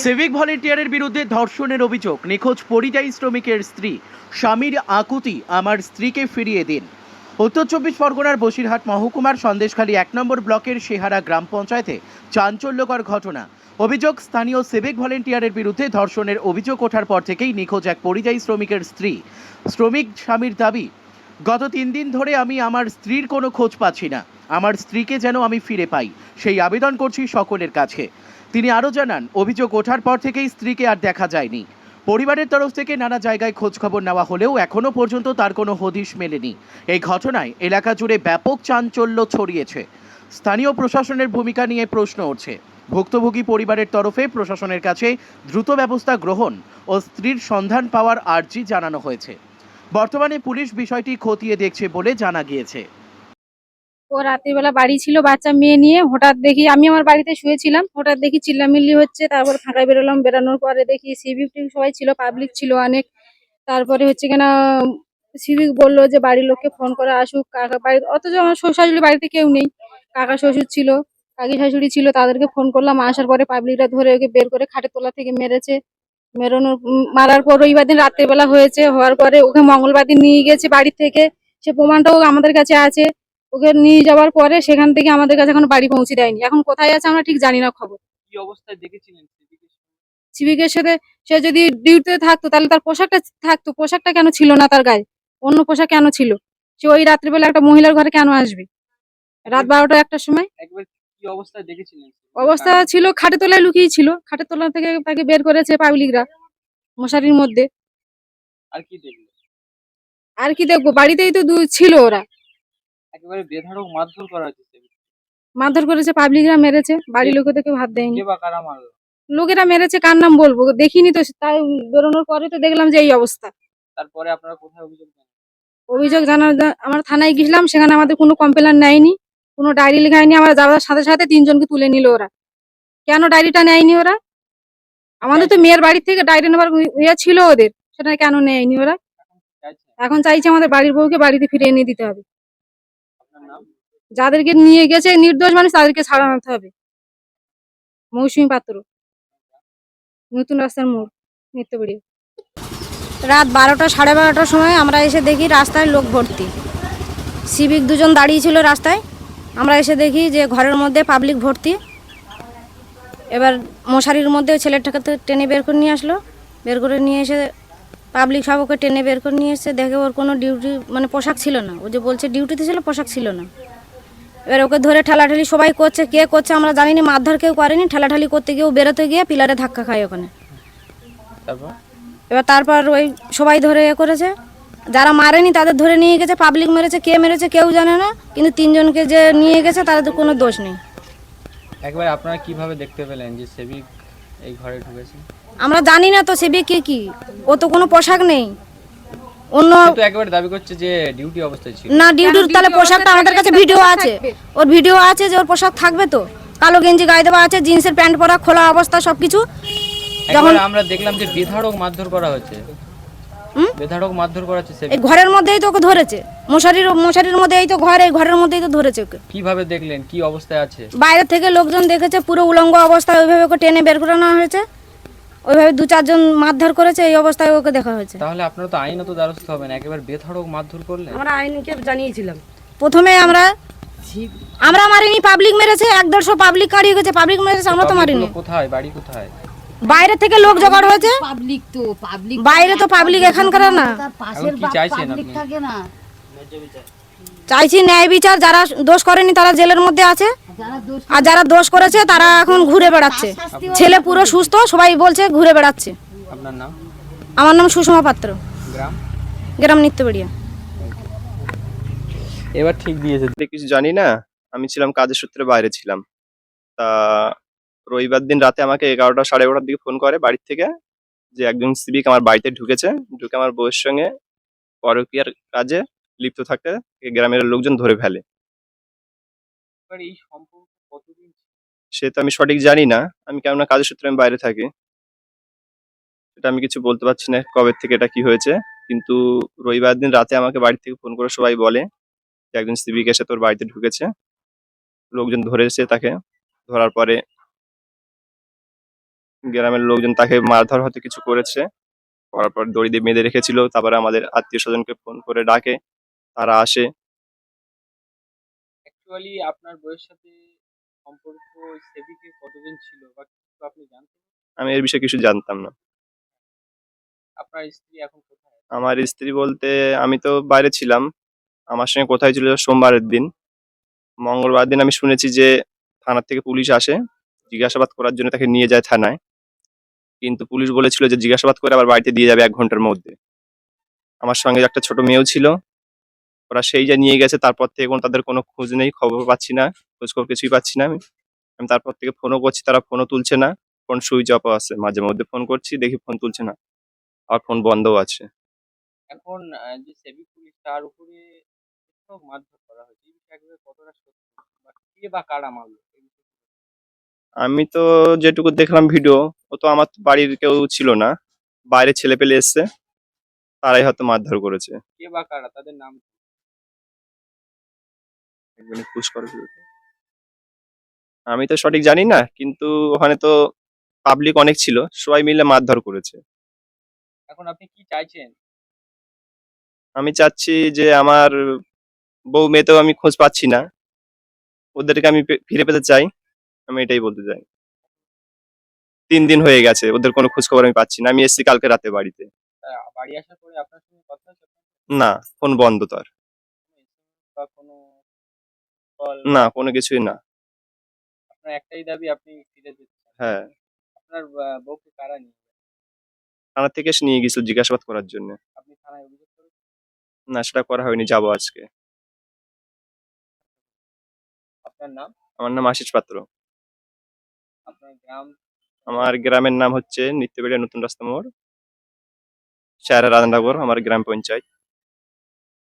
Civic ভলেন্টিয়ারের বিরুদ্ধে ধর্ষণের অভিযোগ। নিখোঁজ পরিযায়ী শ্রমিকের স্ত্রী। স্বামীর আকুতি, আমার স্ত্রীকে ফিরিয়ে দিন। উত্তর চব্বিশ পরগনার বসিরহাট মহকুমার সন্দেশখালী 1 নম্বর ব্লকের শেহারা গ্রাম পঞ্চায়েতে চাঞ্চল্যকর ঘটনা। অভিযোগ, স্থানীয় সিভিক ভলেন্টিয়ারের বিরুদ্ধে ধর্ষণের অভিযোগ ওঠার পর থেকেই নিখোঁজ এক পরিযায়ী শ্রমিকের স্ত্রী। শ্রমিক স্বামীর দাবি, গত 3 দিন ধরে আমি আমার স্ত্রীর কোনো খোঁজ পাচ্ছি না। আমার স্ত্রীকে যেন আমি ফিরে পাই, সেই আবেদন করছি সকলের কাছে। তিনি আরও জানান, অভিযোগ ওঠার পর থেকেই স্ত্রীকে আর দেখা যায়নি। পরিবারের তরফ থেকে নানা জায়গায় খোঁজখবর নেওয়া হলেও এখনও পর্যন্ত তার কোনো হদিশ মেলেনি। এই ঘটনায় এলাকা জুড়ে ব্যাপক চাঞ্চল্য ছড়িয়েছে। স্থানীয় প্রশাসনের ভূমিকা নিয়ে প্রশ্ন উঠছে। ভুক্তভোগী পরিবারের তরফে প্রশাসনের কাছে দ্রুত ব্যবস্থা গ্রহণ ও স্ত্রীর সন্ধান পাওয়ার আর্জি জানানো হয়েছে। বর্তমানে পুলিশ বিষয়টি খতিয়ে দেখছে বলে জানা গিয়েছে। ও রাত্রিবেলা বাড়ি ছিল বাচ্চা মেয়ে নিয়ে। হঠাৎ দেখি, আমি আমার বাড়িতে শুয়েছিলাম, হঠাৎ দেখি চিল্লামিল্লি হচ্ছে। তারপর ফাঁকায় বেরোলাম, বেরোনোর পরে দেখি সিভিক সবাই ছিল, পাবলিক ছিল অনেক। তারপরে হচ্ছে কিনা সিভিক বললো যে বাড়ির লোককে ফোন করে আসুক। কাকা বাড়ি, অথচ আমার শ্বশুর শাশুড়ি বাড়িতে কেউ নেই। কাকা শ্বশুর ছিল, কাকি শাশুড়ি ছিল, তাদেরকে ফোন করলাম। আসার পরে পাবলিকরা ধরে ওকে বের করে খাটের তলা থেকে মেরেছে। মারার পর রবিবার দিন রাত্রেবেলা হয়েছে। হওয়ার পরে ওকে মঙ্গলবার দিন নিয়ে গেছে বাড়ি থেকে, সে প্রমাণটাও আমাদের কাছে আছে। ওকে নিয়ে যাওয়ার পরে সেখান থেকে আমাদের কাছে এখন বাড়ি পৌঁছে দেয়নি। এখন কোথায় আছে আমরা ঠিক জানি না খবর। কি অবস্থায় দেখেছিলেন সিভিকের সাথে সে যদি ডিউটিতে থাকতো তাহলে তার পোশাকটা থাকতো, পোশাকটা কেন ছিল না তার গায়ে? অন্য পোশাক কেন ছিল? সে ওই রাত্রিবেলা একটা মহিলার ঘরে কেন আসবে রাত 12টা 1টার সময়? একবার কি অবস্থায় দেখেছিলেন? অবস্থা ছিল খাটের তলায় লুকিয়ে ছিল। খাটের তলা থেকে তাকে বের করেছে পাবলিকরা মশারির মধ্যে। আর কি দেখলেন? আর কি দেখবো, বাড়িতেই তো ছিল ওরা। একেবারে বেধড়ক মারধর করা হয়েছে। মারধর করেছে, পাবলিকরা মেরেছে, বাড়ির লোকে তো কেউ হাত দেয়নি। কে বা কারা মারলো? লোকেরা মেরেছে, কার নাম বলবো, দেখিনি তো। তাই বেরোনোর পরে তো দেখলাম যে এই অবস্থা। তারপরে আপনারা কোথায় অভিযোগ দেন? অভিযোগ আমরা থানায় গেছিলাম, সেখানে আমাদের কোনো কমপ্লেন নেয়নি, কোনো ডায়েরি লেখায়নি। আমরা যাওয়ার সাথে সাথে 3 জনকে তুলে নিল ওরা। কেন ডায়েরিটা নেয়নি ওরা? আমাদের তো মেয়ের বাড়ি থেকে ডায়েরি নেবার ইয়ে ছিল ওদের, সেটা কেন নেয়নি ওরা? চাইছেন? এখন চাইছে আমাদের বাড়ির বউকে বাড়িতে ফিরিয়ে এনে দিতে হবে। আপনার নাম? যাদেরকে নিয়ে গেছে নির্দোষ মানুষ, তাদেরকে ছাড়াতে হবে। মৌসুমী পাত্র, নতুন রাস্তার মোড়, নিত্যবাড়ি। রাত 12টা 12:30টার সময় আমরা এসে দেখি রাস্তায় লোক ভর্তি। সিভিক 2জন দাঁড়িয়ে ছিল রাস্তায়। আমরা এসে দেখি যে ঘরের মধ্যে পাবলিক ভর্তি। এবার মশারির মধ্যে ছেলেটাকে তো টেনে বের করে নিয়ে আসলো। বের করে নিয়ে এসে পাবলিক সব ওকে টেনে বের করে নিয়ে এসে দেখে ওর কোনো ডিউটি মানে পোশাক ছিল না। ও যে বলছে ডিউটিতে ছিল, পোশাক ছিল না। এবার ওকে ধরে ঠেলাঠেলি সবাই করছে, কে করছে আমরা জানি না। মারধর কেউ করেনি, ঠেলাঠালি করতে গিয়ে ও বেরোতে গিয়ে পিলারে ধাক্কা খায় ওখানে। তারপর ওই সবাই ধরে করেছে। যারা মারেনি তাদের ধরে নিয়ে গেছে, পাবলিক মেরেছে। কে মেরেছে কেউ জানে না, কিন্তু 3জনকে যে নিয়ে গেছে তাদের তো কোনো দোষ নেই। একবার আপনারা কিভাবে দেখতে পেলেন যে সেবিক এই ঘরে ঢুকেছে? আমরা জানি না তো সেবিক কি, ও তো কোনো পোশাক নেই। অন্য তো একবারে দাবি করছে যে ডিউটি অবস্থায় ছিল। না, ডিউটির তাহলে পোশাকটা আমাদের কাছে ভিডিও আছে। ওর ভিডিও আছে যে ওর পোশাক থাকবে তো। কালো গেঞ্জি গায়ে দেওয়া আছে, জিন্সের প্যান্ট পরা, খোলা অবস্থা সবকিছু। যখন আমরা দেখলাম যে বেধড়ক মারধর করা হয়েছে। বেধড়ক মারধর করা হচ্ছে এই ঘরের মধ্যেই তো ওকে ধরেছে, মশারির মধ্যেই তো ঘর, এই ঘরের মধ্যেই তো ধরেছে ওকে। কিভাবে দেখলেন, কি অবস্থায় আছে? বাইরে থেকে লোকজন দেখেছে পুরো উলঙ্গ অবস্থায়, ওইভাবে ওকে টেনে বের করে নেওয়া হয়েছে। ওইভাবে 2-4জন মারধর করেছে, এই অবস্থায় ওকে দেখা হয়েছে। তাহলে আপনারা তো আইনত দ্বারস্থ হবেন, একেবারে বেধড়ক মারধর করলেন। আমরা আইনকে জানিয়েছিলাম। প্রথমে আমরা মারিনি, পাবলিক মেরেছে। 1-150 পাবলিক কাড়িয়ে গেছে, পাবলিক মেরেছে, আমরা তো মারিনি। কোথায় বাড়ি, কোথায়? বাইরে থেকে লোক জোগাড় হয়েছে। পাবলিক তো পাবলিক, বাইরে তো পাবলিক এখানকার না। পাশের কি চাইছেন পাবলিক আপনি? থাকে না, চাইছি ন্যায় বিচার। যারা দোষ করেনি তারা জেলের মধ্যে আছে, যারা দোষ আর যারা দোষ করেছে তারা এখন ঘুরে বেড়াচ্ছে। ছেলে পুরো সুস্থ, সবাই বলছে ঘুরে বেড়াচ্ছে। আপনার নাম? আমার নাম সুষমা পাত্র, গ্রাম? গ্রাম নিত্যবাড়িয়া। এবার ঠিক দিয়েছে। কিছু জানি না, আমি ছিলাম কাজের সূত্রে বাইরে ছিলাম। তা রবিবার দিন রাতে আমাকে 11টা 11:30টার দিকে ফোন করে বাড়ির থেকে যে একজন সিভিক আমার বাড়িতে ঢুকেছে, ঢুকে আমার বউয়ের সঙ্গে পরকীয়ার কাজে লিপ্ত থাকতে গ্রামের লোকজন ধরে ফেলে। এবার এই সম্পর্ক কতদিন? সে তো আমি সঠিক জানি না, আমি কেননা কাজের সূত্রে আমি বাইরে থাকি, এটা আমি কিছু বলতে পারছি না কবে থেকে এটা কি হয়েছে। কিন্তু রবিবার দিন রাতে আমাকে বাড়ি থেকে ফোন করে সবাই বলে যে একজন সিভিক এসে তোর বাড়িতে ঢুকেছে। লোকজন ধরেছে তাকে, ধরার পরে গ্রামের লোকজন তাকে মারধর হয়তো কিছু করেছে, করার পর দড়ি দিয়ে বেঁধে রেখেছিল। তারপরে আমাদের আত্মীয় স্বজনকে ফোন করে ডাকে, তারা আসে। অ্যাকচুয়ালি আপনার বউয়ের সাথে সম্পর্ক ওই সেবিকের কতদিন ছিল বা কিছু আপনি জানতেন? আমি এর বিষয়ে কিছু জানতাম না। আপনার স্ত্রী এখন কোথায় আছে? আমার স্ত্রী বলতে আমি তো বাইরে ছিলাম, আমার সঙ্গে কোথায় ছিল সোমবারের দিন। মঙ্গলবার দিন আমি শুনেছি যে থানা থেকে পুলিশ আসে, জিজ্ঞাসাবাদ করার জন্য তাকে নিয়ে যায় থানায়। কিন্তু পুলিশ বলেছিল যে জিজ্ঞাসাবাদ করে আবার বাড়িতে দিয়ে যাবে 1 ঘন্টার মধ্যে। আমার সঙ্গে একটা ছোট মেয়েও ছিল। ওরা সেই যে নিয়ে গেছে, তারপর থেকে তাদের কোনো খোঁজ নেই, খবর পাচ্ছি না, খোঁজখবর কিছুই পাচ্ছি না আমি। আমি তারপর থেকে ফোনও করছি, তারা ফোনও তুলছে না। ফোন সুইচ অফ আছে। মাঝে মধ্যে ফোন করছি, দেখি ফোন তুলছে না। আর ফোন বন্ধও আছে। এখন যে সেবিক পুলিশ তার উপরে বেধড়ক মারধর করা হয়েছে। এই বিষয়ে একেবারে কতটা সত্য বা কে বা কারা মারলো? এই বিষয়ে আমি তো যেটুকু দেখলাম ভিডিও, ও তো আমার তো বাড়ির কেউ ছিল না। বাইরে ছেলেপেলে এসছে, তারাই হয়তো মারধর করেছে। কে বা কারা তাদের নাম কি? একজনে পুশ করে ফেলেছে। আমি তো সঠিক জানি না, কিন্তু ওখানে তো পাবলিক অনেক ছিল, সবাই মিলে মারধর করেছে। এখন আপনি কি চাইছেন? আমি চাচ্ছি যে আমার বউ মেয়েতেও আমি খোঁজ পাচ্ছি না, ওদেরকে আমি ফিরে পেতে চাই। আমি এটাই বলতে চাই। 3 দিন হয়ে গেছে, ওদের কোনো খোঁজ খবর আমি পাচ্ছি না। আমি এসেছি কালকে রাতে বাড়িতে। বাড়ি আসার পরে আপনার সঙ্গে কথা হয়েছে? না, ফোন বন্ধ তার। কোনো SMS বা কোনো কল না, বা কোনো কিছুই না। আপনার একটাই দাবি আপনি ফিরে যেতে চান। হ্যাঁ, আপনার বউকে কারা নিয়ে যায়? থানা থেকে এসে নিয়ে গেছিল জিজ্ঞাসাবাদ করার জন্য। আপনি থানায় অভিযোগ করেছেন? না, সেটা করা হয়নি, যাবো আজকে। আপনার নাম? আমার নাম আশিস পাত্র। আপনার গ্রাম? আমার গ্রামের নাম হচ্ছে নিত্যবেড়িয়া নতুন রাস্তা মোড়, শেয়ারা রাধানগর, আমার গ্রাম পঞ্চায়েত।